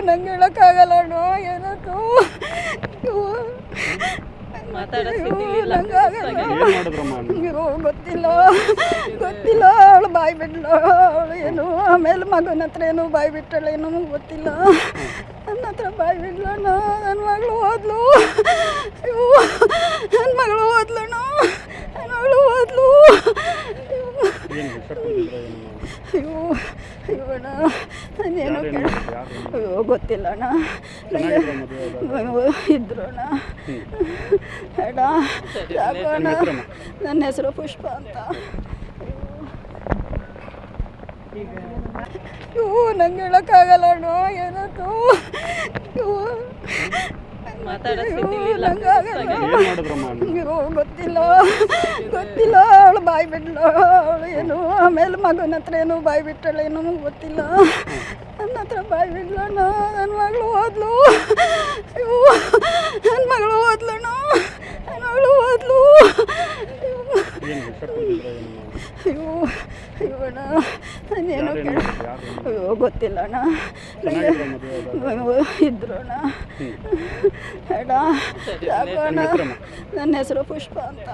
ನಂಗೆ ಹೇಳೋಕ್ಕಾಗಲ್ಲ ಅಣ್ಣ ಏನದು ಗೊತ್ತಿಲ್ಲ ಗೊತ್ತಿಲ್ಲ ಅವಳು ಬಾಯಿ ಬಿಡ್ಲು ಅವಳು ಏನು ಆಮೇಲೆ ಮಗನ ಹತ್ರ ಏನು ಬಾಯಿ ಬಿಟ್ಟಳೇನು ಗೊತ್ತಿಲ್ಲ ನನ್ನ ಹತ್ರ ಬಾಯಿ ಬಿಡ್ಲಣ್ಣ ನನ್ನ ಮಗಳು ಹೋದ್ಲು ನನ್ನ ಮಗಳು ಹೋದ್ಲಣ್ಣ ನನ್ನ ಮಗಳು ಹೋದ್ಲು ಅಯ್ಯೋ ಅಯ್ಯೋ ಅಣ್ಣ ನಾನೇನು ಅಯ್ಯೋ ಗೊತ್ತಿಲ್ಲ ಅಣ್ಣ ಇದ್ರು ಅಣ್ಣ ಅಣ್ಣ ಯಾಕೋ ಅಣ್ಣ ನನ್ನ ಹೆಸರು ಪುಷ್ಪ ಅಂತ ಅಯ್ಯೋ ನಂಗೆ ಹೇಳೋಕ್ಕಾಗಲ್ಲ ಅಣ್ಣ ಏನದು ಗೊತ್ತಿಲ್ಲ ಗೊತ್ತಿಲ್ಲ ಅವಳು ಬಾಯಿ ಬಿಡ್ಲು ಅವಳು ಏನು ಆಮೇಲೆ ಮಗನ ಹತ್ರ ಏನು ಬಾಯಿ ಬಿಟ್ಟಳೇನು ಗೊತ್ತಿಲ್ಲ ನನ್ನ ಹತ್ರ ಬಾಯಿ ಬಿಡ್ಲಣ್ಣ ನನ್ನ ಮಗಳು ಹೋದ್ಲು ಅಯ್ಯೋ ನನ್ನ ಮಗಳು ಹೋದ್ಲಣ್ಣ ನನ್ನ ಮಗಳು ಹೋದ್ಲು ಅಯ್ಯೋ ಅಯ್ಯೋ ಅಣ್ಣ ನಾನೇನು ಅಯ್ಯೋ ಗೊತ್ತಿಲ್ಲ ಅಣ್ಣ ಇದ್ರು ಅಣ್ಣ ಅಣ್ಣ ಯಾಕೋ ಅಣ್ಣ ನನ್ನ ಹೆಸರು ಪುಷ್ಪ ಅಂತ